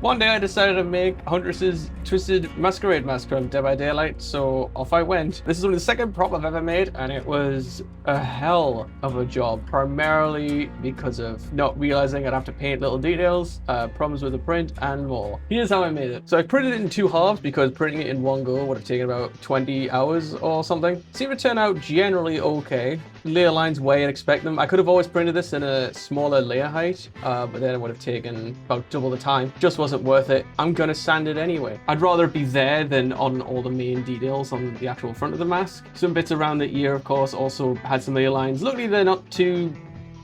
One day I decided to make Huntress's Twisted Masquerade Mask from Dead by Daylight, so off I went. This is only the second prop I've ever made, and it was a hell of a job, primarily because of not realizing I'd have to paint little details, problems with the print, and more. Here's how I made it. So I printed it in two halves because printing it in one go would have taken about 20 hours or something. Seemed to turn out generally okay. Layer lines way I'd expect them. I could have always printed this in a smaller layer height, but then it would have taken about double the time. Just wasn't worth it. I'm gonna sand it anyway. I'd rather it be there than on all the main details on the actual front of the mask. Some bits around the ear, of course, also had some layer lines. Luckily, they're not too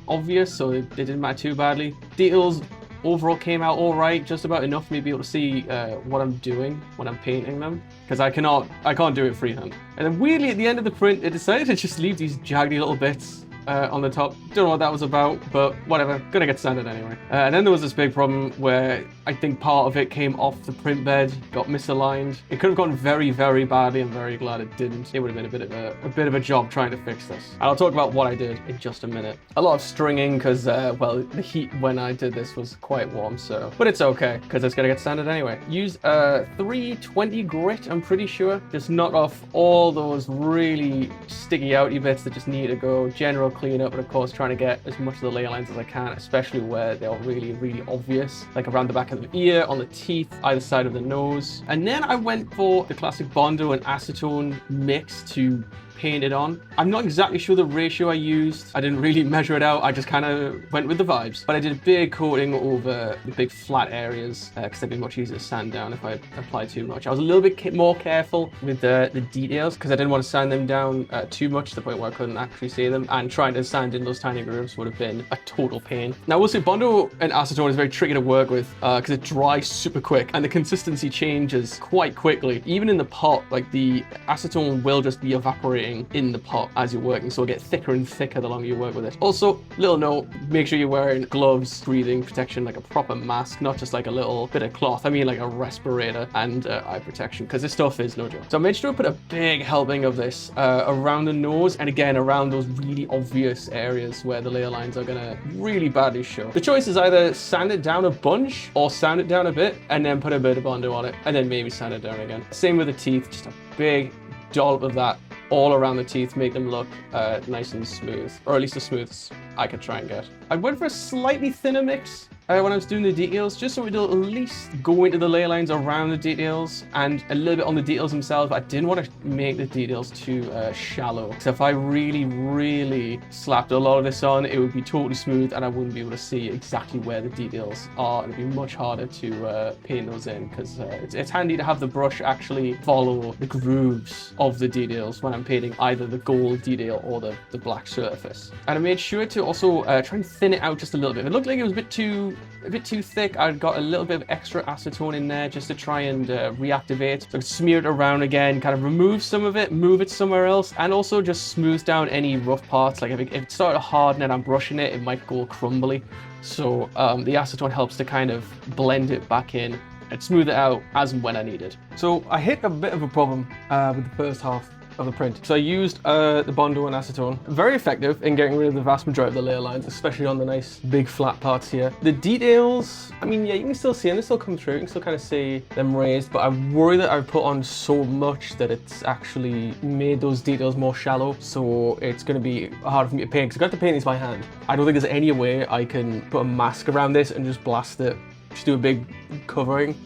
obvious, so they didn't matter too badly. Details overall came out all right, just about enough for me to be able to see what I'm doing when I'm painting them, because I can't do it freehand. And then weirdly at the end of the print, it decided to just leave these jaggedy little bits on the top. Don't know what that was about, but whatever, gonna get sanded anyway. And then there was this big problem where I think part of it came off the print bed, got misaligned. It could have gone very, very badly. I'm very glad it didn't. It would have been a bit of a job trying to fix this. And I'll talk about what I did in just a minute. A lot of stringing because, well, the heat when I did this was quite warm, so. But it's okay, because it's gonna get sanded anyway. Use 320 grit, I'm pretty sure. Just knock off all those really sticky outy bits that just need to go. General cleanup, but of course trying to get as much of the layer lines as I can, especially where they're really, really obvious, like around the back of the ear, on the teeth, either side of the nose. And then I went for the classic Bondo and acetone mix to paint it on. I'm not exactly sure the ratio I used. I didn't really measure it out. I just kind of went with the vibes. But I did a big coating over the big flat areas because they'd be much easier to sand down if I applied too much. I was a little bit more careful with the details because I didn't want to sand them down too much to the point where I couldn't actually see them. And trying to sand in those tiny grooves would have been a total pain. Now, we'll say Bondo and acetone is very tricky to work with because it dries super quick and the consistency changes quite quickly. Even in the pot, like the acetone will just be evaporating in the pot as you're working, so it'll get thicker and thicker the longer you work with it. Also, little note, make sure you're wearing gloves, breathing protection, like a proper mask, not just like a little bit of cloth. I mean like a respirator and eye protection, because this stuff is no joke. So I made sure to put a big helping of this around the nose, and again around those really obvious areas where the layer lines are gonna really badly show. The choice is either sand it down a bunch or sand it down a bit and then put a bit of Bondo on it and then maybe sand it down again. Same with the teeth, just a big dollop of that all around the teeth, make them look nice and smooth, or at least as smooth as I could try and get. I went for a slightly thinner mix when I was doing the details, just so it'll at least go into the layer lines around the details and a little bit on the details themselves. I didn't want to make the details too shallow, because if I really, really slapped a lot of this on, it would be totally smooth and I wouldn't be able to see exactly where the details are. It'd be much harder to paint those in, because it's handy to have the brush actually follow the grooves of the details when I'm painting either the gold detail or the black surface. And I made sure to also try and thin it out just a little bit. It looked like it was a bit too thick. I got a little bit of extra acetone in there just to try and reactivate. So I smear it around again, kind of remove some of it, move it somewhere else, and also just smooth down any rough parts. Like if it started to harden and I'm brushing it, it might go crumbly. So the acetone helps to kind of blend it back in and smooth it out as and when I need it. So I hit a bit of a problem with the first half of the print. So I used the Bondo and acetone. Very effective in getting rid of the vast majority of the layer lines, especially on the nice big flat parts here. The details, I mean, yeah, you can still see them, they still come through. You can still kind of see them raised, but I worry that I put on so much that it's actually made those details more shallow. So it's going to be hard for me to paint, because I've got to paint these by hand. I don't think there's any way I can put a mask around this and just blast it, just do a big covering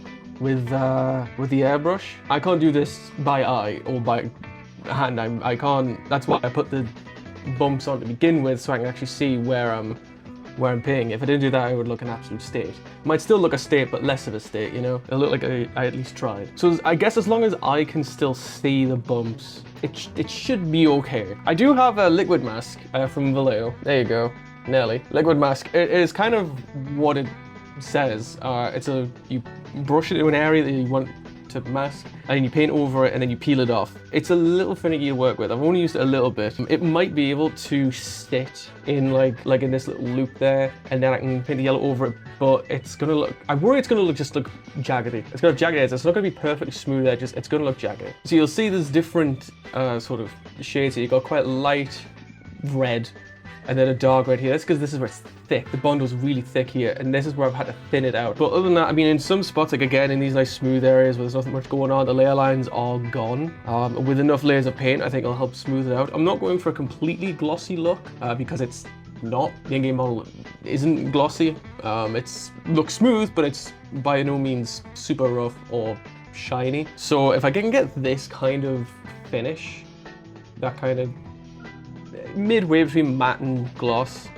with the airbrush. I can't do this by eye or by hand. I can't. That's why I put the bumps on to begin with, so I can actually see where I'm painting. If I didn't do that, I would look an absolute state. It might still look a state, but less of a state, you know? It'll look like I at least tried. So I guess as long as I can still see the bumps, it should be okay. I do have a liquid mask from Vallejo. There you go, nearly. Liquid mask. It is kind of what it says. You brush it to an area that you want to mask, and then you paint over it, and then you peel it off. It's a little finicky to work with. I've only used it a little bit. It might be able to sit in like in this little loop there, and then I can paint the yellow over it, but it's gonna look, I worry it's gonna look jaggedy. It's gonna have jagged edges. It's not gonna be perfectly smooth edges. It's gonna look jagged. So you'll see there's different sort of shades here. You've got quite light red and then a dark red here. That's because this is where it's thick. The Bondo's really thick here, and this is where I've had to thin it out. But other than that, I mean, in some spots, like again, in these nice smooth areas where there's nothing much going on, the layer lines are gone. With enough layers of paint, I think it'll help smooth it out. I'm not going for a completely glossy look because it's not. The in-game model isn't glossy. It's looks smooth, but it's by no means super rough or shiny. So if I can get this kind of finish, that kind of midway between matte and gloss,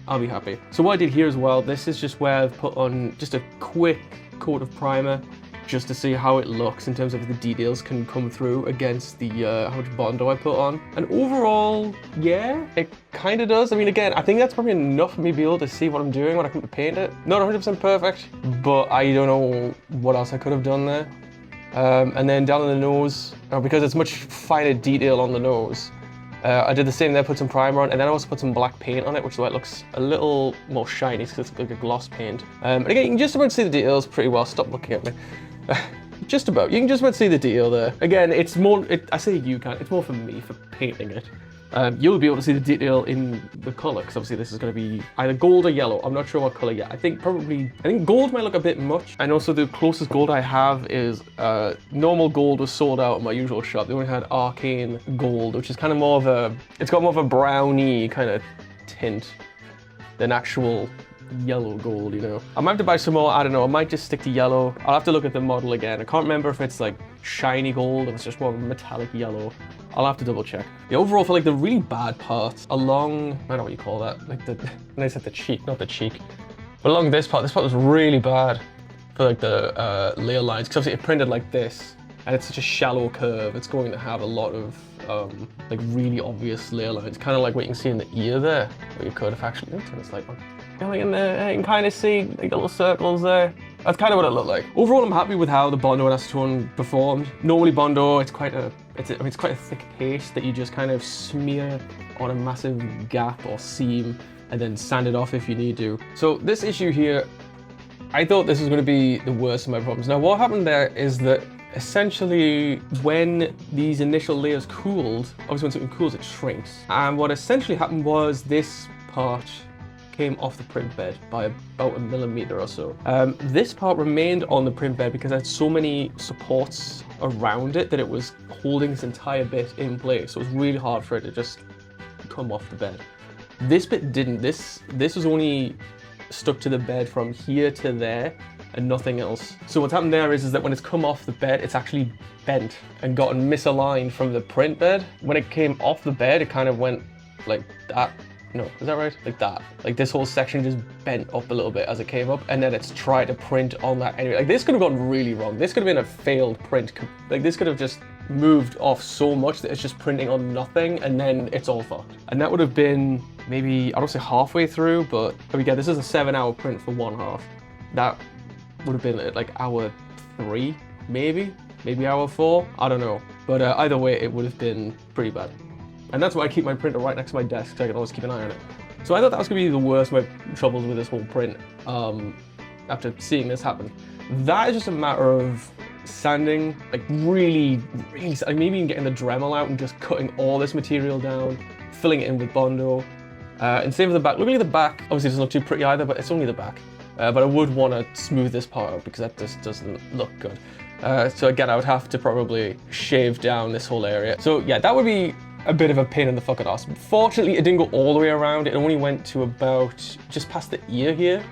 I'll be happy. So what I did here as well, this is just where I've put on just a quick coat of primer just to see how it looks in terms of the details can come through against the how much Bondo I put on. And overall, yeah, it kind of does. I mean, again, I think that's probably enough for me to be able to see what I'm doing when I come to paint it. Not 100% perfect, but I don't know what else I could have done there. And then down on the nose, because it's much finer detail on the nose, I did the same there, put some primer on, and then I also put some black paint on it, which is why it looks a little more shiny, because it's like a gloss paint. And again, you can just about see the details pretty well. Stop looking at me. Just about. You can just about see the detail there. Again, it's more, I say you can't, it's more for me, for painting it. You'll be able to see the detail in the color, because obviously this is going to be either gold or yellow. I'm not sure what color yet. I think gold might look a bit much. And also the closest gold I have is normal gold was sold out at my usual shop. They only had arcane gold, which is kind of more of a, it's got more of a browny kind of tint than actual yellow gold, you know. I might have to buy some more, I don't know, I might just stick to yellow. I'll have to look at the model again. I can't remember if it's like shiny gold or it's just more of a metallic yellow. I'll have to double check. Yeah, overall, for like the really bad parts along, I don't know what you call that, like the, when I said the cheek, not the cheek, but along this part was really bad for like the layer lines, because obviously it printed like this, and it's such a shallow curve, it's going to have a lot of like really obvious layer lines, kind of like what you can see in the ear there, where you could have actually, turn this light on. Yeah, like in there, you can kind of see like little circles there. That's kind of what it looked like. Overall, I'm happy with how the Bondo and acetone performed. Normally Bondo, it's quite a thick paste that you just kind of smear on a massive gap or seam and then sand it off if you need to. So this issue here, I thought this was going to be the worst of my problems. Now what happened there is that essentially when these initial layers cooled, obviously when something cools it shrinks. And what essentially happened was this part came off the print bed by about 1 millimeter or so. This part remained on the print bed because it had so many supports around it that it was holding this entire bit in place. So it was really hard for it to just come off the bed. This bit didn't. This was only stuck to the bed from here to there and nothing else. So what's happened there is that when it's come off the bed, it's actually bent and gotten misaligned from the print bed. When it came off the bed, it kind of went like that. No, is that right? Like that. Like this whole section just bent up a little bit as it came up, and then it's tried to print on that anyway. Like this could have gone really wrong. This could have been a failed print. Like this could have just moved off so much that it's just printing on nothing, and then it's all fucked. And that would have been maybe, I don't say halfway through, but again, this is a 7-hour print for one half. That would have been at like hour 3, maybe hour 4. I don't know. But either way, it would have been pretty bad. And that's why I keep my printer right next to my desk, so I can always keep an eye on it. So I thought that was going to be the worst of my troubles with this whole print after seeing this happen. That is just a matter of sanding, like really, like maybe even getting the Dremel out and just cutting all this material down, filling it in with Bondo. And same for the back. Looking at the back, obviously it doesn't look too pretty either, but it's only the back. But I would want to smooth this part out because that just doesn't look good. So again, I would have to probably shave down this whole area. So yeah, that would be a bit of a pain in the fucking ass. Fortunately, it didn't go all the way around. It only went to about just past the ear here.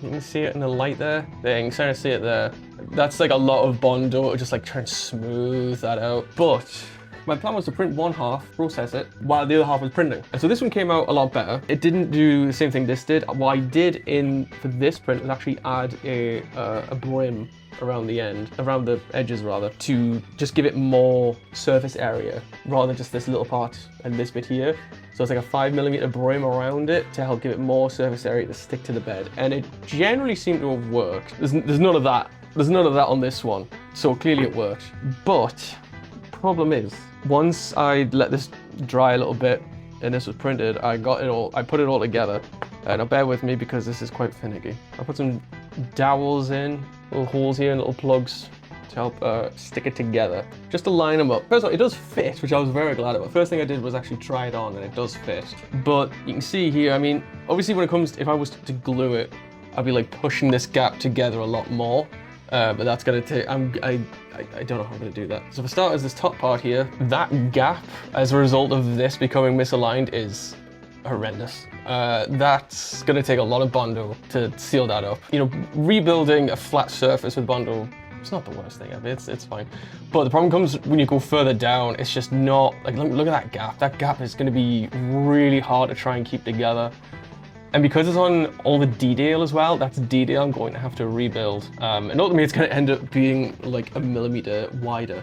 You can see it in the light there. There, you can kind of see it there. That's like a lot of Bondo, just like trying to smooth that out. But my plan was to print one half, process it, while the other half was printing. And so this one came out a lot better. It didn't do the same thing this did. What I did for this print was actually add a brim around the end, around the edges rather, to just give it more surface area rather than just this little part and this bit here. So it's like a 5mm brim around it to help give it more surface area to stick to the bed. And it generally seemed to have worked. There's none of that. There's none of that on this one. So clearly it worked. But problem is, once I let this dry a little bit and this was printed, I put it all together. Now bear with me because this is quite finicky. I put some dowels in, little holes here and little plugs to help stick it together, just to line them up. First of all, it does fit, which I was very glad about. First thing I did was actually try it on, and it does fit. But you can see here, I mean, obviously when it comes to, if I was to glue it, I'd be like pushing this gap together a lot more. But that's gonna take, I don't know how I'm gonna do that. So for starters, this top part here, that gap as a result of this becoming misaligned is horrendous. That's gonna take a lot of Bondo to seal that up. You know, rebuilding a flat surface with Bondo, it's not the worst thing ever, it's fine. But the problem comes when you go further down, it's just not, like, look at that gap. That gap is gonna be really hard to try and keep together. And because it's on all the detail as well, that's detail I'm going to have to rebuild. And ultimately it's gonna end up being like 1 millimeter wider,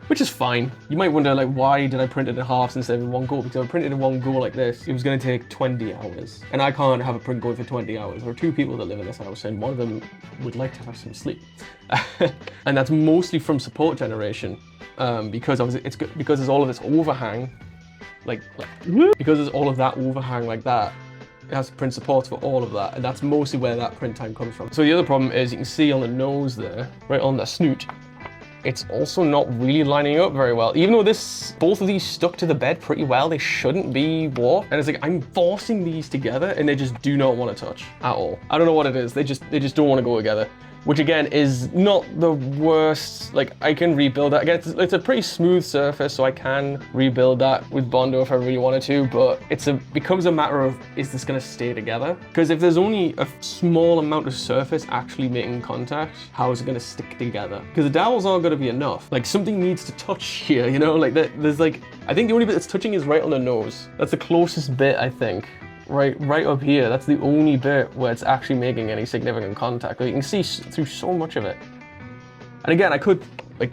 which is fine. You might wonder, like, why did I print it in halves instead of in one go? Because if I printed in one go like this, it was gonna take 20 hours. And I can't have a print going for 20 hours. There are 2 people that live in this house, and one of them would like to have some sleep. And that's mostly from support generation, because because there's all of this overhang, because there's all of that overhang like that. It has to print supports for all of that, and that's mostly where that print time comes from. So the other problem is, you can see on the nose there, right on the snoot, it's also not really lining up very well. Even though both of these stuck to the bed pretty well, they shouldn't be warped. And it's like, I'm forcing these together and they just do not want to touch at all. I don't know what it is, they just don't want to go together. Which again is not the worst. Like, I can rebuild that. Again, it's a pretty smooth surface, so I can rebuild that with Bondo if I really wanted to, but becomes a matter of, is this gonna stay together? Because if there's only a small amount of surface actually making contact, how is it gonna stick together? Because the dowels aren't gonna be enough. Like, something needs to touch here, you know? Like, there's like, I think the only bit that's touching is right on the nose. That's the closest bit, I think. Right up here, that's the only bit where it's actually making any significant contact. Like, you can see through so much of it. And again, I could like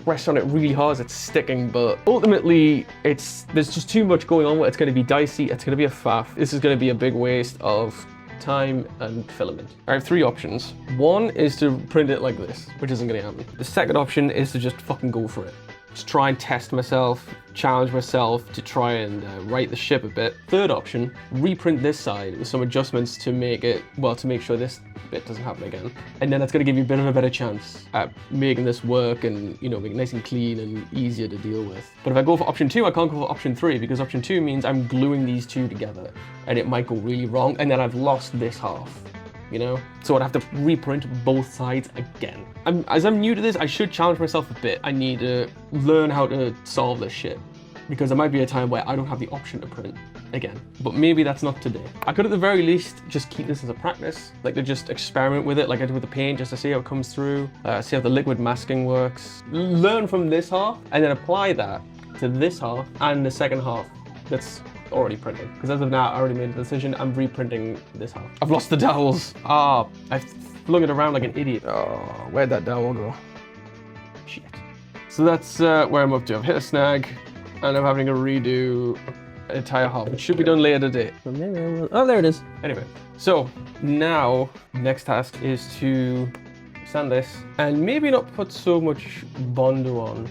press on it really hard as it's sticking, but ultimately there's just too much going on where it's going to be dicey, it's going to be a faff. This is going to be a big waste of time and filament. I have 3 options. One is to print it like this, which isn't going to happen. The second option is to just fucking go for it. Just try and test myself, challenge myself to try and right the ship a bit. Third option, reprint this side with some adjustments to make it, well, to make sure this bit doesn't happen again. And then that's gonna give you a bit of a better chance at making this work and, you know, make it nice and clean and easier to deal with. But if I go for option 2, I can't go for option 3, because option 2 means I'm gluing these 2 together and it might go really wrong, and then I've lost this half. You know? So I'd have to reprint both sides again. As I'm new to this, I should challenge myself a bit. I need to learn how to solve this shit, because there might be a time where I don't have the option to print again. But maybe that's not today. I could at the very least just keep this as a practice, like to just experiment with it like I did with the paint, just to see how it comes through, see how the liquid masking works. Learn from this half and then apply that to this half and the second half that's already printed. Because as of now, I already made the decision, I'm reprinting this half. I've lost the dowels. I've flung it around like an idiot. Oh, where'd that dowel go? Shit. So that's where I'm up to. I've hit a snag and I'm having to redo an entire half. It should be done later today. Oh, there it is. Anyway, so now next task is to sand this and maybe not put so much Bondo on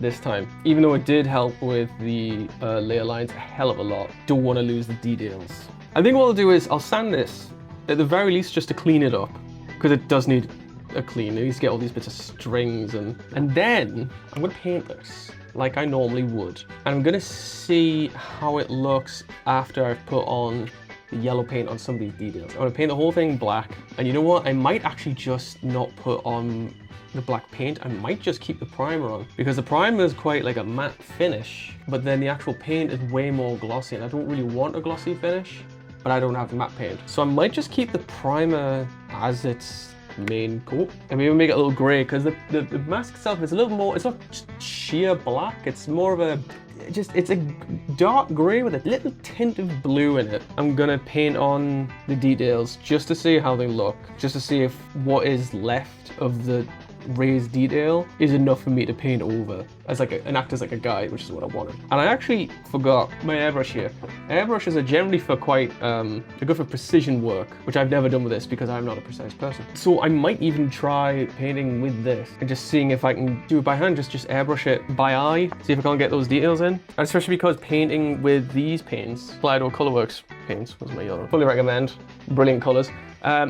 this time, even though it did help with the layer lines a hell of a lot. Don't want to lose the details. I think what I'll do is I'll sand this at the very least just to clean it up, because it does need a clean. It needs to get all these bits of strings, and then I'm going to paint this like I normally would, and I'm going to see how it looks after I've put on the yellow paint on some of these details. I'm going to paint the whole thing black, and you know what, I might actually just not put on the black paint. I might just keep the primer on, because the primer is quite like a matte finish, but then the actual paint is way more glossy, and I don't really want a glossy finish, but I don't have the matte paint. So I might just keep the primer as its main coat and maybe make it a little gray, because the mask itself is a little more, it's not sheer black, it's more of a, it's a dark gray with a little tint of blue in it. I'm gonna paint on the details just to see how they look, just to see if what is left of the raised detail is enough for me to paint over as like and act as like a guide, which is what I wanted. And I actually forgot my airbrush here. Airbrushes are generally for quite they're good for precision work, which I've never done with this because I'm not a precise person. So I might even try painting with this and just seeing if I can do it by hand, just airbrush it by eye, see if I can't get those details in. And especially because painting with these paints, Play-Doh Colorworks paints was my yellow. Fully recommend, brilliant colors.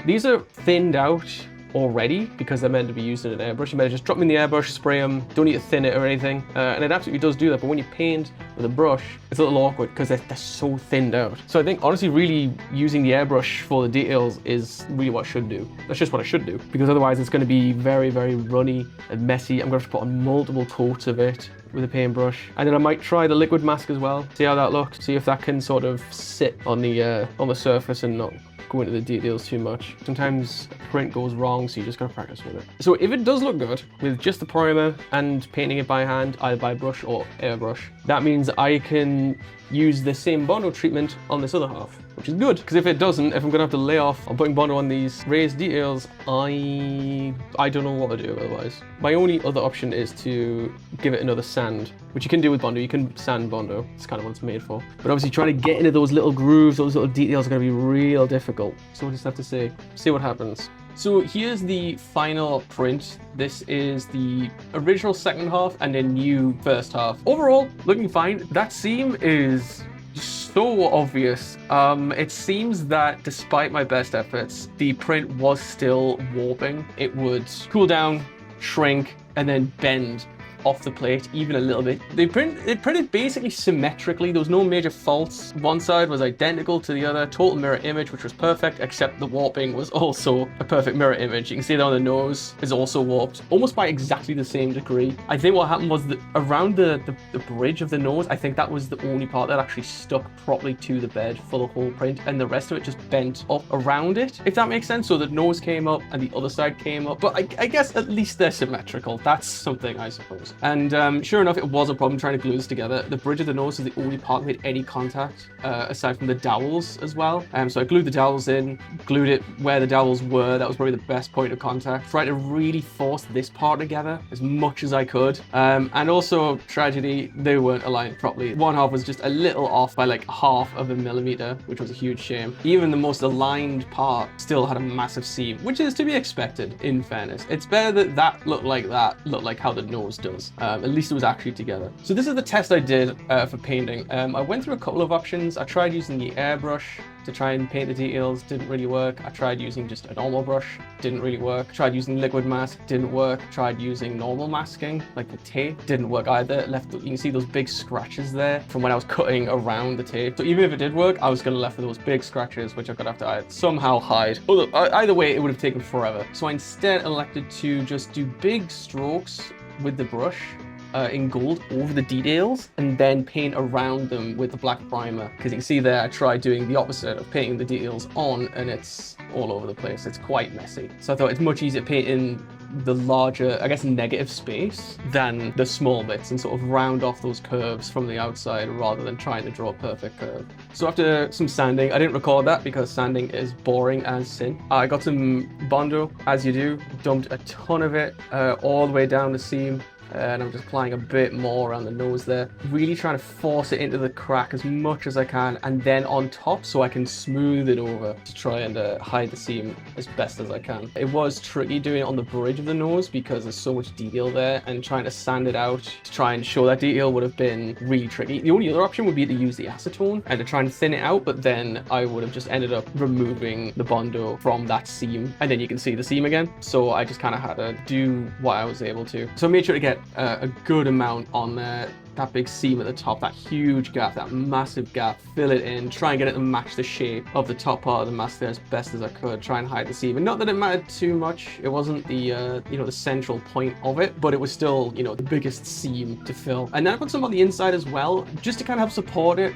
These are thinned out already because they're meant to be used in an airbrush. You better just drop them in the airbrush, spray them, don't need to thin it or anything. And it absolutely does do that, but when you paint with a brush, it's a little awkward because they're so thinned out. So I think honestly really using the airbrush for the details is really what I should do. That's just what I should do, because otherwise it's going to be very, very runny and messy. I'm going to have to put on multiple coats of it with a paintbrush, and then I might try the liquid mask as well, see how that looks, see if that can sort of sit on the surface and not go into the details too much. Sometimes print goes wrong, so you just gotta practice with it. So if it does look good with just the primer and painting it by hand, either by brush or airbrush, that means I can use the same Bondo treatment on this other half, which is good, because if it doesn't, if I'm gonna have to lay off on putting Bondo on these raised details, I don't know what to do otherwise. My only other option is to give it another sand, which you can do with Bondo. You can sand Bondo, it's kind of what it's made for. But obviously trying to get into those little grooves, those little details are gonna be real difficult. So we'll just have to see what happens. So here's the final print. This is the original second half and the new first half. Overall, looking fine. That seam is so obvious. It seems that despite my best efforts, the print was still warping. It would cool down, shrink, and then bend off the plate even a little bit. It printed basically symmetrically. There was no major faults. One side was identical to the other, total mirror image, which was perfect, except the warping was also a perfect mirror image. You can see that on the nose is also warped, almost by exactly the same degree. I think what happened was that around the bridge of the nose, I think that was the only part that actually stuck properly to the bed for the whole print, and the rest of it just bent up around it, if that makes sense. So the nose came up and the other side came up, but I guess at least they're symmetrical. That's something, I suppose. And sure enough, it was a problem trying to glue this together. The bridge of the nose is the only part that made any contact, aside from the dowels as well. So I glued the dowels in, glued it where the dowels were. That was probably the best point of contact. Tried to really force this part together as much as I could. And also, tragedy, they weren't aligned properly. One half was just a little off by like 1/2 millimeter, which was a huge shame. Even the most aligned part still had a massive seam, which is to be expected, in fairness. It's better that that looked like how the nose does. At least it was actually together. So this is the test I did for painting. I went through a couple of options. I tried using the airbrush to try and paint the details, didn't really work. I tried using just a normal brush, didn't really work. Tried using liquid mask, didn't work. Tried using normal masking, like the tape, didn't work either. You can see those big scratches there from when I was cutting around the tape. So even if it did work, I was gonna left with those big scratches, which I'm gonna have to somehow hide. Although, either way, it would have taken forever. So I instead elected to just do big strokes with the brush in gold over the details and then paint around them with the black primer, because you can see there I tried doing the opposite of painting the details on, and it's all over the place. It's quite messy. So I thought it's much easier painting the larger, I guess, negative space than the small bits and sort of round off those curves from the outside rather than trying to draw a perfect curve. So after some sanding, I didn't record that because sanding is boring as sin. I got some Bondo, as you do, dumped a ton of it all the way down the seam. And I'm just applying a bit more around the nose there, really trying to force it into the crack as much as I can, and then on top so I can smooth it over to try and hide the seam as best as I can. It was tricky doing it on the bridge of the nose because there's so much detail there, and trying to sand it out to try and show that detail would have been really tricky. The only other option would be to use the acetone and to try and thin it out, but then I would have just ended up removing the Bondo from that seam, and then you can see the seam again. So I just kind of had to do what I was able to. So I made sure to get a good amount on there. That big seam at the top, that huge gap, that massive gap, fill it in, try and get it to match the shape of the top part of the mask there as best as I could, try and hide the seam. And not that it mattered too much, it wasn't the, the central point of it, but it was still, the biggest seam to fill. And then I put some on the inside as well, just to kind of help support it,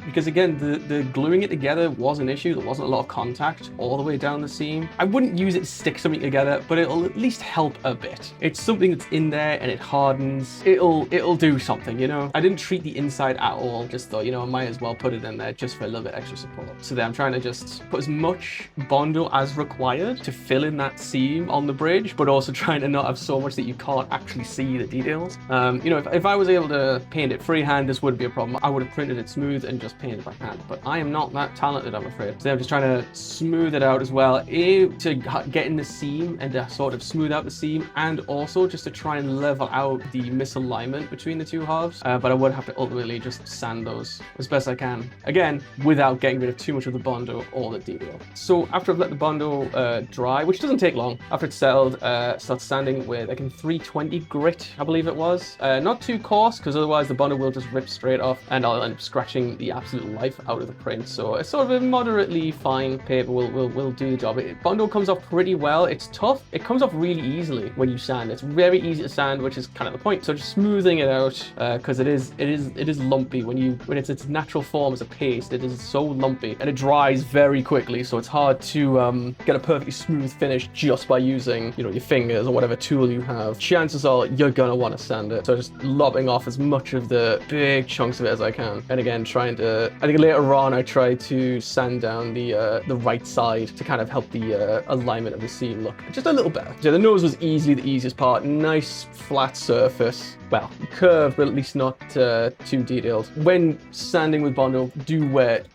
because again, the gluing it together was an issue. There wasn't a lot of contact all the way down the seam. I wouldn't use it to stick something together, but it'll at least help a bit. It's something that's in there and it hardens. It'll do something. I didn't treat the inside at all, just thought, I might as well put it in there just for a little bit extra support. So then I'm trying to just put as much Bondo as required to fill in that seam on the bridge, but also trying to not have so much that you can't actually see the details. If I was able to paint it freehand, this wouldn't be a problem. I would have printed it smooth and just painted by hand, but I am not that talented, I'm afraid. So I'm just trying to smooth it out as well, to get in the seam and to sort of smooth out the seam, and also just to try and level out the misalignment between the two halves. halves, but I would have to ultimately just sand those as best I can. Again, without getting rid of too much of the Bondo or the detail. So after I've let the Bondo dry, which doesn't take long, after it's settled, start sanding with, I can 320 grit, I believe it was. Not too coarse, because otherwise the Bondo will just rip straight off and I'll end up scratching the absolute life out of the print. So it's sort of a moderately fine paper will do the job. Bondo comes off pretty well. It's tough. It comes off really easily when you sand. It's very easy to sand, which is kind of the point. So just smoothing it out, because it is lumpy when it's its natural form as a paste. It is so lumpy and it dries very quickly. So it's hard to get a perfectly smooth finish just by using, you know, your fingers or whatever tool you have. Chances are you're gonna want to sand it. So just lopping off as much of the big chunks of it as I can. And again, I think later on I tried to sand down the right side to kind of help the alignment of the seam look just a little better. So the nose was easily the easiest part. Nice flat surface. Well, curved, but at least not too detailed. When sanding with Bondo,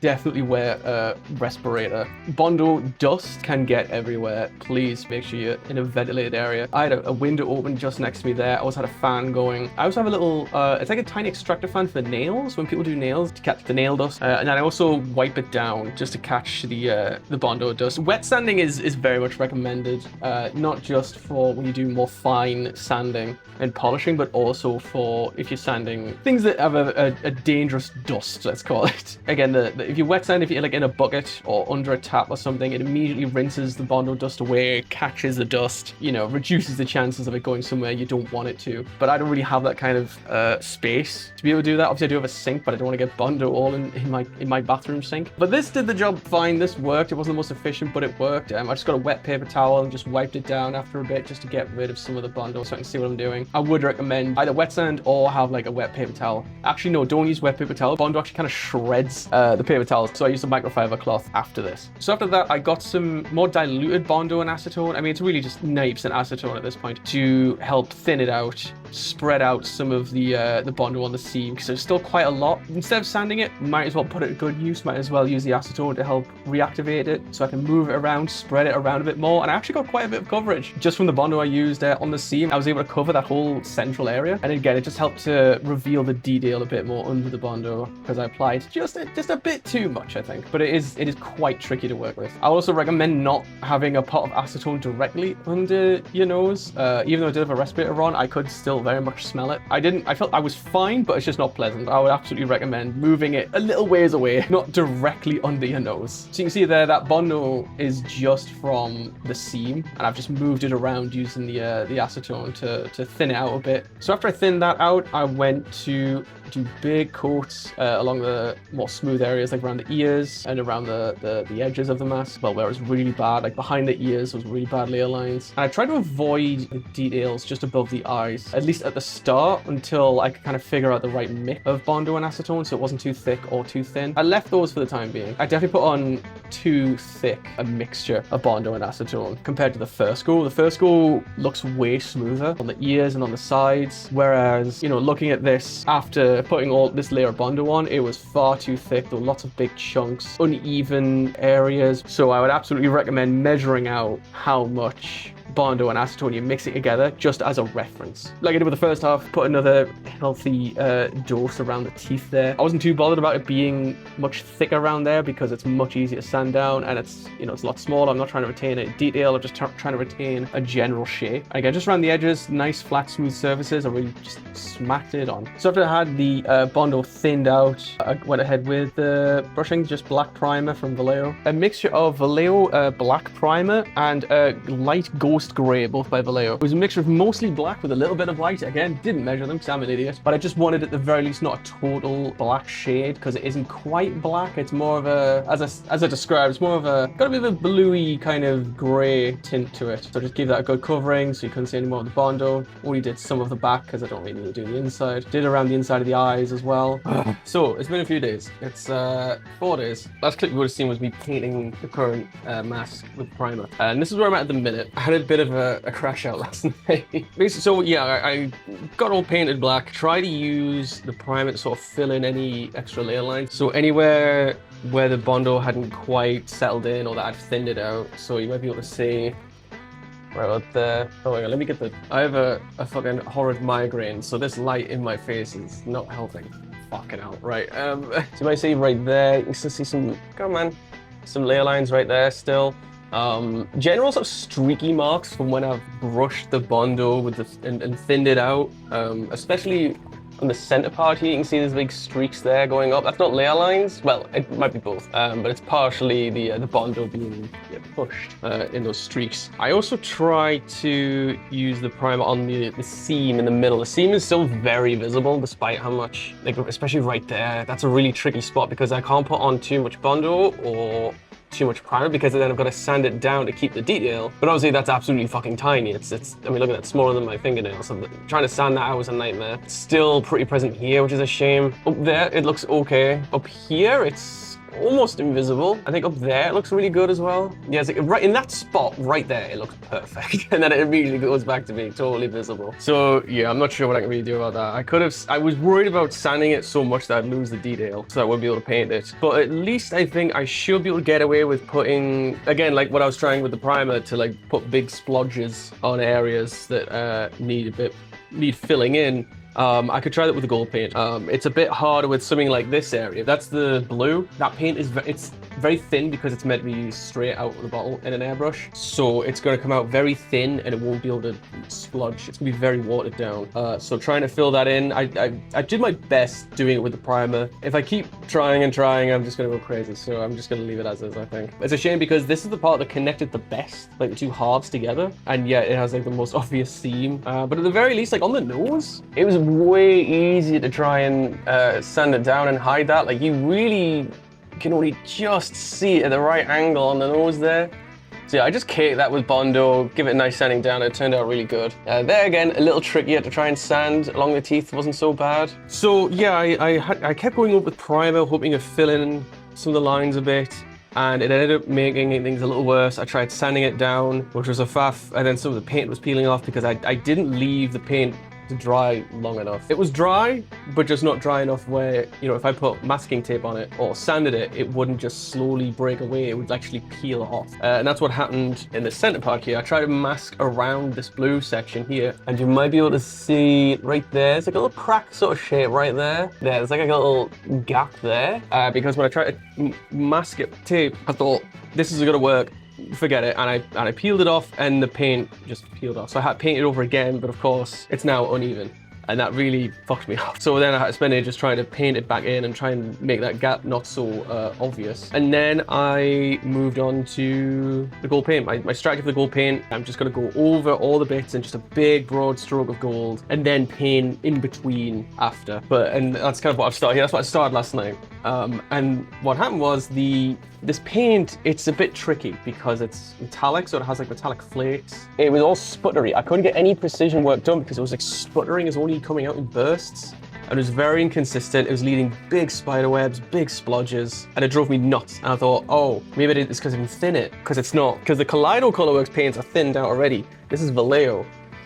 definitely wear a respirator. Bondo dust can get everywhere. Please make sure you're in a ventilated area. I had a window open just next to me there. I also had a fan going. I also have a little, it's like a tiny extractor fan for the nails, when people do nails, to catch the nail dust. And then I also wipe it down just to catch the Bondo dust. Wet sanding is very much recommended, not just for when you do more fine sanding and polishing, but also for if you're sanding things that have a dangerous dust, let's call it. Again, if you wet sand, if you're like in a bucket or under a tap or something, it immediately rinses the Bondo dust away, catches the dust, you know, reduces the chances of it going somewhere you don't want it to. But I don't really have that kind of space to be able to do that. Obviously I do have a sink, but I don't want to get Bondo all in my bathroom sink. But this did the job fine. This worked. It wasn't the most efficient, but it worked. I just got a wet paper towel and just wiped it down after a bit just to get rid of some of the Bondo so I can see what I'm doing. I would recommend either wet sand or have like a wet paper towel. Actually, no, don't use wet paper towel. Bondo actually kind of shreds the paper towels. So I used a microfiber cloth after this. So after that, I got some more diluted Bondo and acetone. I mean, it's really just 90% acetone at this point to help thin it out, spread out some of the Bondo on the seam, because there's still quite a lot. Instead of sanding it, might as well put it to good use. Might as well use the acetone to help reactivate it so I can move it around, spread it around a bit more. And I actually got quite a bit of coverage just from the Bondo I used on the seam. I was able to cover that whole central area, and again, it just helped to reveal the detail a bit more under the Bondo, because I applied just a bit too much, I think. But it is quite tricky to work with. I also recommend not having a pot of acetone directly under your nose. Even though I did have a respirator on, I could still very much smell it. I felt I was fine, but it's just not pleasant. I would absolutely recommend moving it a little ways away, not directly under your nose. So you can see there that Bondo is just from the seam, and I've just moved it around using the acetone to thin it out a bit. So after I thinned that out, I went to do big coats along the more smooth areas, like around the ears and around the edges of the mask. Well, where it was really bad, like behind the ears was really bad layer lines. And I tried to avoid the details just above the eyes, at least at the start, until I could kind of figure out the right mix of Bondo and acetone so it wasn't too thick or too thin. I left those for the time being. I definitely put on too thick a mixture of Bondo and acetone compared to the first go. The first go looks way smoother on the ears and on the sides, whereas, you know, looking at this after putting all this layer of Bondo on, it was far too thick. There were lots of big chunks, uneven areas. So I would absolutely recommend measuring out how much Bondo and acetone you mix it together just as a reference. Like I did with the first half, put another healthy dose around the teeth there. I wasn't too bothered about it being much thicker around there because it's much easier to sand down, and it's, you know, it's a lot smaller. I'm not trying to retain a detail, I'm just trying to retain a general shape. And again, just around the edges, nice flat smooth surfaces, I really just smacked it on. So after I had the Bondo thinned out, I went ahead with brushing just black primer from Vallejo. A mixture of Vallejo black primer and light ghost grey, both by Vallejo. It was a mixture of mostly black with a little bit of white. Again, didn't measure them because I'm an idiot, but I just wanted at the very least not a total black shade, because it isn't quite black. It's more of a, as I described, it's more of a, got a bit of a bluey kind of grey tint to it. So just give that a good covering so you couldn't see any more of the Bondo. Only did some of the back because I don't really need to do the inside. Did around the inside of the eyes as well. So it's been a few days. It's 4 days. Last clip you would have seen was me painting the current mask with primer. And this is where I'm at the minute. I had a bit of a crash out last night. Basically, so yeah, I got all painted black. Try to use the primer to sort of fill in any extra layer lines. So anywhere where the Bondo hadn't quite settled in or that I'd thinned it out. So you might be able to see Right about there. Oh my god, let me get the... I have a fucking horrid migraine, so this light in my face is not helping. Fucking hell. Right, so you might see right there, you can still see some... Come on, man. Some layer lines right there still. General sort of streaky marks from when I've brushed the Bondo with the, and thinned it out, especially on the center part here. You can see there's big streaks there going up. That's not layer lines. Well, it might be both, but it's partially the Bondo being pushed in those streaks. I also try to use the primer on the seam in the middle. The seam is still very visible despite how much, like especially right there. That's a really tricky spot because I can't put on too much Bondo or too much primer because then I've got to sand it down to keep the detail. But obviously that's absolutely fucking tiny. It's I mean, look at that, smaller than my fingernail. So trying to sand that out was a nightmare. It's still pretty present here, which is a shame. Up there, it looks okay. Up here, it's almost invisible. I think up there, it looks really good as well. Yeah, it's like right in that spot right there, it looks perfect. And then it immediately goes back to being totally visible. So yeah, I'm not sure what I can really do about that. I was worried about sanding it so much that I'd lose the detail, so I wouldn't be able to paint it. But at least I think I should be able to get away with putting, again, like what I was trying with the primer, to like put big splodges on areas that need filling in. I could try that with the gold paint. It's a bit harder with something like this area. That's the blue. That paint is it's very thin because it's meant to be used straight out of the bottle in an airbrush. So it's going to come out very thin and it won't be able to splodge. It's going to be very watered down. So trying to fill that in, I did my best doing it with the primer. If I keep trying and trying, I'm just going to go crazy. So I'm just going to leave it as is, I think. It's a shame because this is the part that connected the best, like the two halves together. And yet it has like the most obvious seam. But at the very least, like on the nose, it was way easier to try and sand it down and hide that. Like you really can only just see it at the right angle on the nose there. So yeah, I just caked that with Bondo, give it a nice sanding down. It turned out really good. There again, a little trickier to try and sand along the teeth. Wasn't so bad. So yeah, I kept going up with primer, hoping to fill in some of the lines a bit. And it ended up making things a little worse. I tried sanding it down, which was a faff, and then some of the paint was peeling off because I didn't leave the paint to dry long enough. It was dry, but just not dry enough where, you know, if I put masking tape on it or sanded it, it wouldn't just slowly break away. It would actually peel off. And that's what happened in the center part here. I tried to mask around this blue section here, and you might be able to see right there, it's like a little crack sort of shape right there. There's like a little gap there. Because when I tried to mask it with tape, I thought, this is gonna work. Forget it, and I peeled it off and the paint just peeled off. So I had to paint it over again, but of course it's now uneven. And that really fucked me up. So then I had to spend ages trying to paint it back in and try and make that gap not so obvious. And then I moved on to the gold paint. My strategy for the gold paint, I'm just gonna go over all the bits in just a big broad stroke of gold and then paint in between after. And that's kind of what I've started here. That's what I started last night. And what happened was this paint, it's a bit tricky because it's metallic, so it has like metallic flakes. It was all sputtery. I couldn't get any precision work done because it was like sputtering, it's only coming out in bursts. And it was very inconsistent. It was leading big spider webs, big splodges, and it drove me nuts. And I thought, oh, maybe it's because I didn't thin it, because it's not. Because the Kaleido Colorworks paints are thinned out already. This is Vallejo.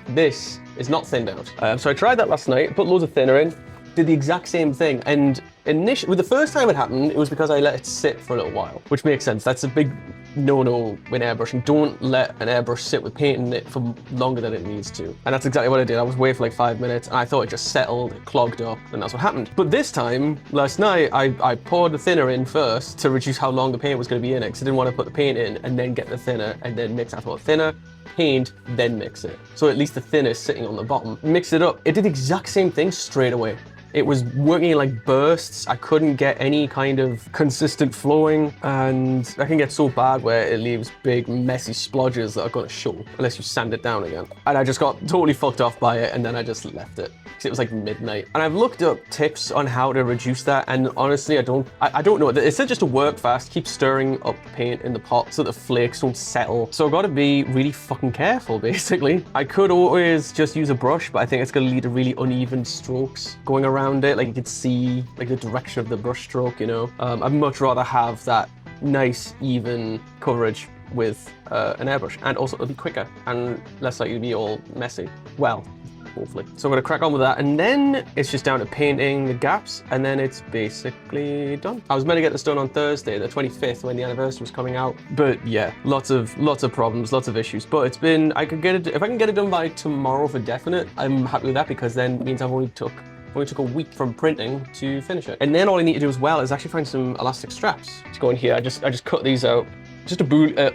This is not thinned out. So I tried that last night, put loads of thinner in, did the exact same thing. And initially, with the first time it happened, it was because I let it sit for a little while, which makes sense. That's a big no-no when airbrushing. Don't let an airbrush sit with paint in it for longer than it needs to. And that's exactly what I did. I was away for like 5 minutes and I thought it just settled, it clogged up, and that's what happened. But this time, last night, I poured the thinner in first to reduce how long the paint was going to be in it, because I didn't want to put the paint in and then get the thinner and then mix. I thought thinner, paint, then mix it. So at least the thinner is sitting on the bottom. Mix it up. It did the exact same thing straight away. It was working in like bursts. I couldn't get any kind of consistent flowing, and that can get so bad where it leaves big messy splodges that are gonna show unless you sand it down again. And I just got totally fucked off by it, and then I just left it because it was like midnight. And I've looked up tips on how to reduce that, and honestly, I don't know. It said just to work fast, keep stirring up paint in the pot so the flakes don't settle. So I've got to be really fucking careful, basically. I could always just use a brush, but I think it's gonna lead to really uneven strokes going around it. Like you could see like the direction of the brush stroke, you know. I'd much rather have that nice even coverage with an airbrush, and also it'll be quicker and less likely to be all messy. Well, hopefully. So I'm gonna crack on with that, and then it's just down to painting the gaps, and then it's basically done. I was meant to get this done on Thursday, the 25th, when the anniversary was coming out, but yeah, lots of problems, lots of issues. But it's been, I could get it, if I can get it done by tomorrow for definite, I'm happy with that, because then it means I've only took a week from printing to finish it. And then all I need to do as well is actually find some elastic straps. Let's go in here. I just cut these out. Just a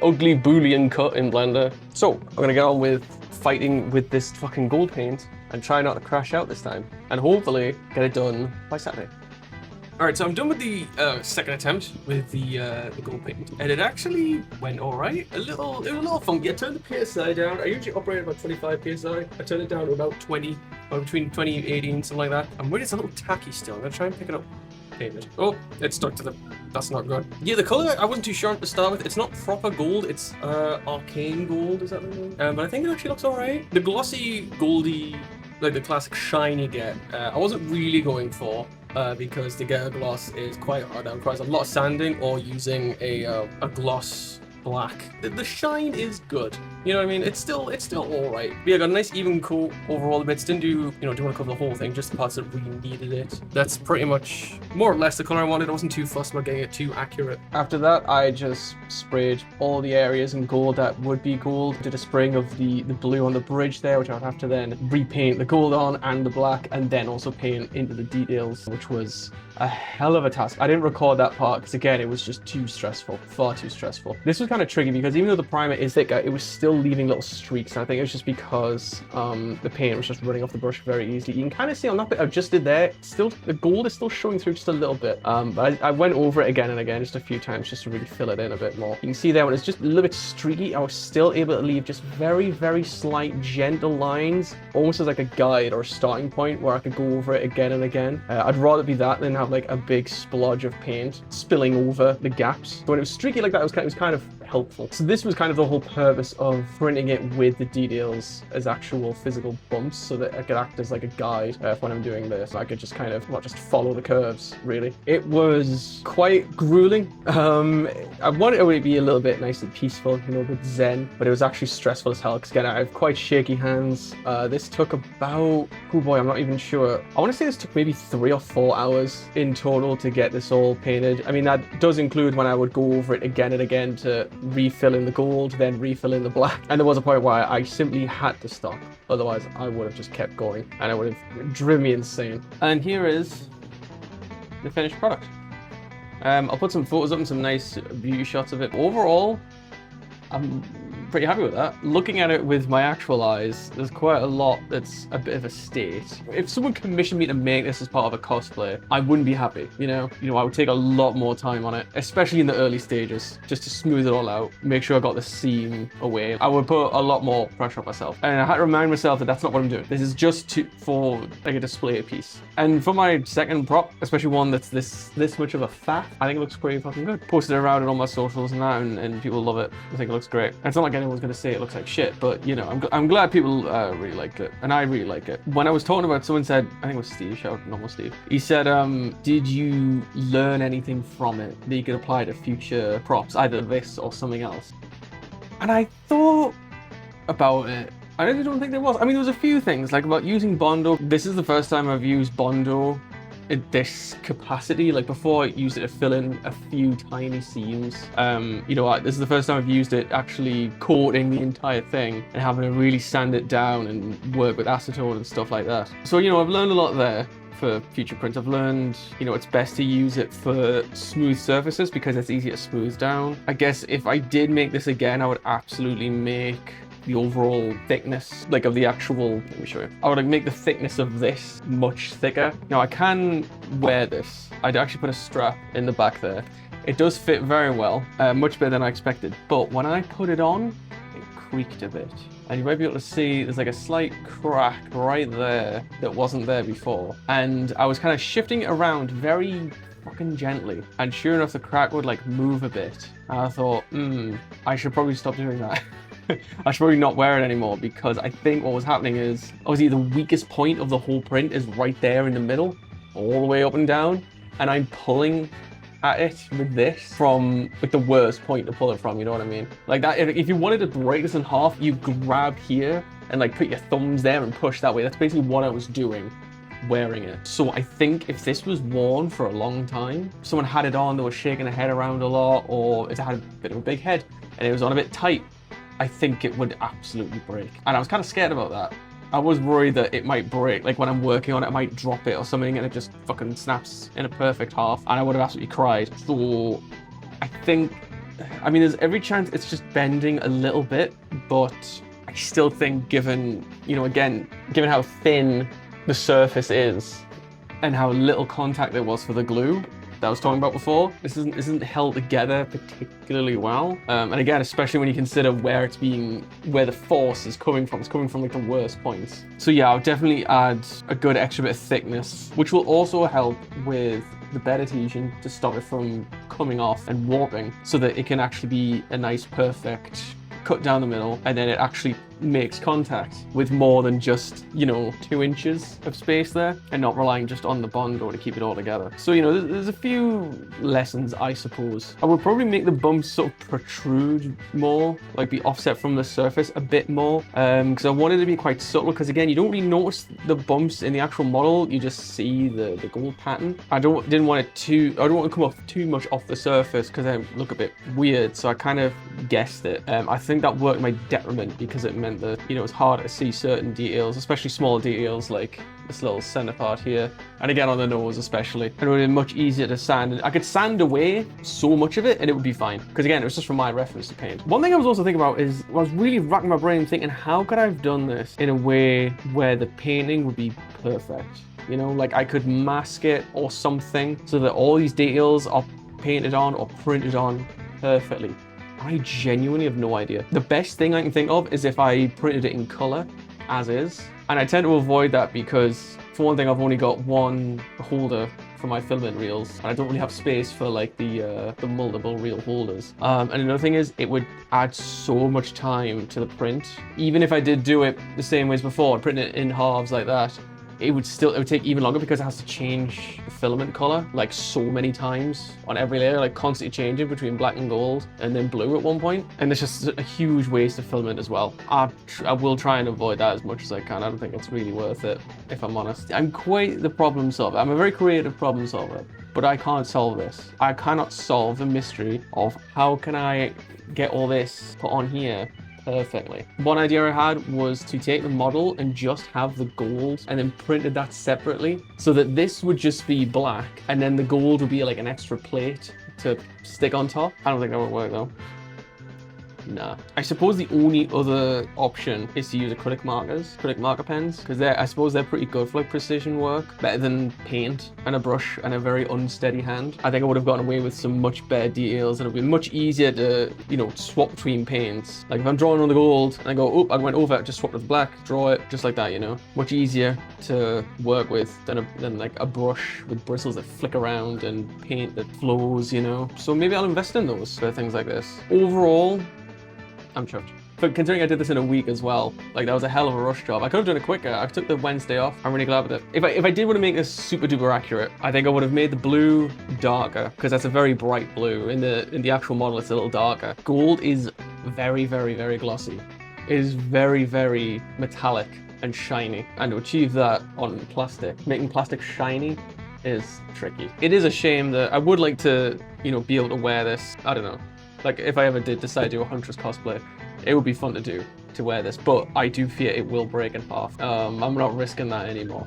ugly Boolean cut in Blender. So I'm gonna get on with fighting with this fucking gold paint and try not to crash out this time, and hopefully get it done by Saturday. All right, so I'm done with the second attempt with the gold paint, and it actually went all right. It was a little funky. I turned the PSI down. I usually operate at about 25 PSI. I turned it down to about 20, or between 20 and 18, something like that. I'm worried it's a little tacky still. I'm gonna try and pick it up. Painted. Oh, it's stuck to the. That's not good. Yeah, the color I wasn't too sure to start with. It's not proper gold. It's arcane gold. Is that the name? But I think it actually looks all right. The glossy, goldy, like the classic shine you get, I wasn't really going for. Because to get a gloss is quite hard. That requires a lot of sanding or using a gloss black. The shine is good. You know what I mean? It's still all right. But yeah, I got a nice even coat over all the bits. Didn't want to cover the whole thing, just the parts that really needed it. That's pretty much more or less the color I wanted. I wasn't too fussed about getting it too accurate. After that, I just sprayed all the areas in gold that would be gold. Did a spraying of the blue on the bridge there, which I would have to then repaint the gold on and the black, and then also paint into the details, which was a hell of a task. I didn't record that part because, again, it was just too stressful, far too stressful. This was kind of tricky because even though the primer is thicker, it was still leaving little streaks. And I think it was just because the paint was just running off the brush very easily. You can kind of see on that bit I just did there, still the gold is still showing through just a little bit. But I went over it again and again just a few times just to really fill it in a bit more. You can see there when it's just a little bit streaky, I was still able to leave just very, very slight, gentle lines, almost as like a guide or a starting point where I could go over it again and again. I'd rather be that than have like a big splodge of paint spilling over the gaps. So when it was streaky like that, it was kind of helpful. So this was kind of the whole purpose of printing it with the details as actual physical bumps, so that I could act as like a guide when I'm doing this. I could just kind of not just follow the curves, really. It was quite grueling. I wanted it to be a little bit nice and peaceful, you know, a bit zen, but it was actually stressful as hell because, again, I have quite shaky hands. This took about, oh boy, I'm not even sure. I want to say this took maybe 3 or 4 hours in total to get this all painted. I mean, that does include when I would go over it again and again to refill in the gold, then refill in the black. And there was a point where I simply had to stop. Otherwise, I would have just kept going and it would have driven me insane. And here is the finished product. I'll put some photos up and some nice beauty shots of it. Overall, I'm pretty happy with that. Looking at it with my actual eyes, there's quite a lot that's a bit of a state. If someone commissioned me to make this as part of a cosplay, I wouldn't be happy, you know? I would take a lot more time on it, especially in the early stages, just to smooth it all out, make sure I got the seam away. I would put a lot more pressure on myself. And I had to remind myself that that's not what I'm doing. This is just for like a display piece. And for my second prop, especially one that's this much of a faff, I think it looks pretty fucking good. Posted it around it on my socials and that, and people love it. I think it looks great. And it's not like anyone's gonna say it looks like shit, but you know, I'm glad people really liked it, and I really like it. When I was talking about it, someone said, I think it was Steve, shout out normal Steve. He said, did you learn anything from it that you could apply to future props, either this or something else? And I thought about it. I really don't think there was. I mean, there was a few things, like about using Bondo. This is the first time I've used Bondo in this capacity. Like before, I used it to fill in a few tiny seams. This is the first time I've used it actually coating the entire thing and having to really sand it down and work with acetone and stuff like that. So, I've learned a lot there for future prints. I've learned, it's best to use it for smooth surfaces because it's easier to smooth down. I guess if I did make this again, I would absolutely make the overall thickness, like of the actual, let me show you. I would make the thickness of this much thicker. Now I can wear this. I'd actually put a strap in the back there. It does fit very well, much better than I expected. But when I put it on, it creaked a bit. And you might be able to see there's like a slight crack right there that wasn't there before. And I was kind of shifting it around very fucking gently. And sure enough, the crack would like move a bit. And I thought, I should probably stop doing that. I should probably not wear it anymore because I think what was happening is obviously the weakest point of the whole print is right there in the middle, all the way up and down, and I'm pulling at it with this from like the worst point to pull it from, you know what I mean? Like that, if you wanted to break this in half, you grab here and like put your thumbs there and push that way. That's basically what I was doing wearing it. So I think if this was worn for a long time, someone had it on, they were shaking their head around a lot, or it had a bit of a big head and it was on a bit tight, I think it would absolutely break. And I was kind of scared about that. I was worried that it might break, like when I'm working on it, I might drop it or something and it just fucking snaps in a perfect half and I would have absolutely cried. So I think, I mean, there's every chance it's just bending a little bit, but I still think given, you know, again, given how thin the surface is and how little contact there was for the glue that I was talking about before, this isn't held together particularly well. And again, especially when you consider where the force is coming from. It's coming from like the worst points. So yeah, I'll definitely add a good extra bit of thickness, which will also help with the bed adhesion to stop it from coming off and warping, so that it can actually be a nice, perfect cut down the middle, and then it actually makes contact with more than just, you know, 2 inches of space there, and not relying just on the Bondo to keep it all together. So, you know, there's a few lessons, I suppose. I would probably make the bumps sort of protrude more, like be offset from the surface a bit more, because I wanted it to be quite subtle, because again, you don't really notice the bumps in the actual model, you just see the gold pattern. I don't want it to come off too much off the surface, because they look a bit weird, so I kind of guessed it. I think that worked to my detriment, because it meant that, you know, it's hard to see certain details, especially small details like this little center part here, and again on the nose especially. And it would have been much easier to sand. I could sand away so much of it and it would be fine, because again, it was just from my reference to paint. One thing I was also thinking about is, I was really racking my brain thinking, how could I have done this in a way where the painting would be perfect? You know, like I could mask it or something so that all these details are painted on or printed on perfectly. I genuinely have no idea. The best thing I can think of is if I printed it in color as is. And I tend to avoid that because, for one thing, I've only got one holder for my filament reels, and I don't really have space for like the multiple reel holders. And another thing is, it would add so much time to the print. Even if I did do it the same way as before, print it in halves like that, it would take even longer, because it has to change the filament color like so many times on every layer, like constantly changing between black and gold and then blue at one point. And it's just a huge waste of filament as well. I will try and avoid that as much as I can. I don't think it's really worth it, if I'm honest. I'm quite the problem solver. I'm a very creative problem solver, but I can't solve this. I cannot solve the mystery of how can I get all this put on here perfectly. One idea I had was to take the model and just have the gold and then printed that separately, so that this would just be black and then the gold would be like an extra plate to stick on top. I don't think that would work though. Nah. I suppose the only other option is to use acrylic marker pens, because I suppose they're pretty good for like precision work, better than paint and a brush and a very unsteady hand. I think I would have gotten away with some much better details, and it would be much easier to, you know, swap between paints. Like if I'm drawing on the gold and I go, oh, I went over it, just swap to the black, draw it, just like that, you know? Much easier to work with than like a brush with bristles that flick around and paint that flows, you know? So maybe I'll invest in those for things like this. Overall, I'm chuffed. But considering I did this in a week as well, like that was a hell of a rush job. I could have done it quicker. I took the Wednesday off. I'm really glad with it. If I did want to make this super duper accurate, I think I would have made the blue darker, because that's a very bright blue. In the actual model, it's a little darker. Gold is very, very, very glossy. It is very, very metallic and shiny. And to achieve that on plastic, making plastic shiny is tricky. It is a shame that I would like to, you know, be able to wear this. I don't know. Like, if I ever did decide to do a Huntress cosplay, it would be fun to wear this, but I do fear it will break in half. I'm not risking that anymore.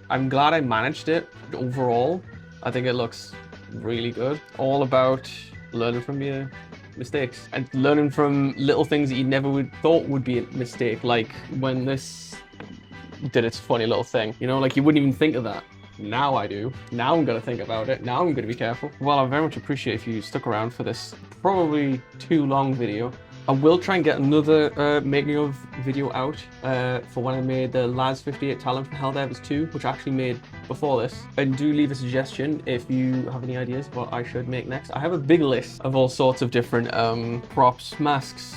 I'm glad I managed it overall. I think it looks really good. All about learning from your mistakes and learning from little things that you never would thought would be a mistake, like when this did its funny little thing. You know, like you wouldn't even think of that. Now I do. Now I'm gonna think about it. Now I'm gonna be careful. Well, I very much appreciate if you stuck around for this probably too long video. I will try and get another making of video out for when I made the Lads 58 Talent from Helldivers 2, which I actually made before this. And do leave a suggestion if you have any ideas what I should make next. I have a big list of all sorts of different props, masks,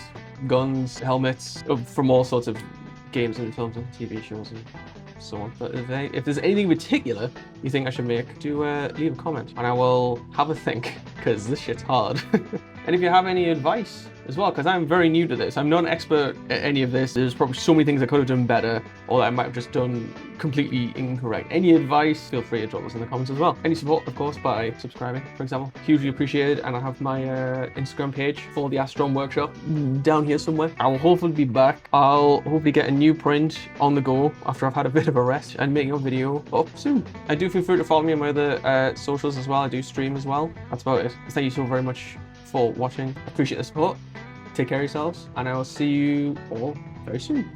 guns, helmets, from all sorts of games and films and TV shows and so on. But if there's anything in particular you think I should make, do leave a comment and I will have a think, because this shit's hard. And if you have any advice as well, because I'm very new to this, I'm not an expert at any of this. There's probably so many things I could have done better, or that I might have just done completely incorrect. Any advice, feel free to drop us in the comments as well. Any support, of course, by subscribing, for example, hugely appreciated. And I have my Instagram page for the Astron Workshop down here somewhere. I will hopefully be back. I'll hopefully get a new print on the go after I've had a bit of a rest and making a video up soon. I do feel free to follow me on my other socials as well. I do stream as well. That's about it. Thank you so very much for watching. I appreciate the support. Take care of yourselves, and I will see you all very soon.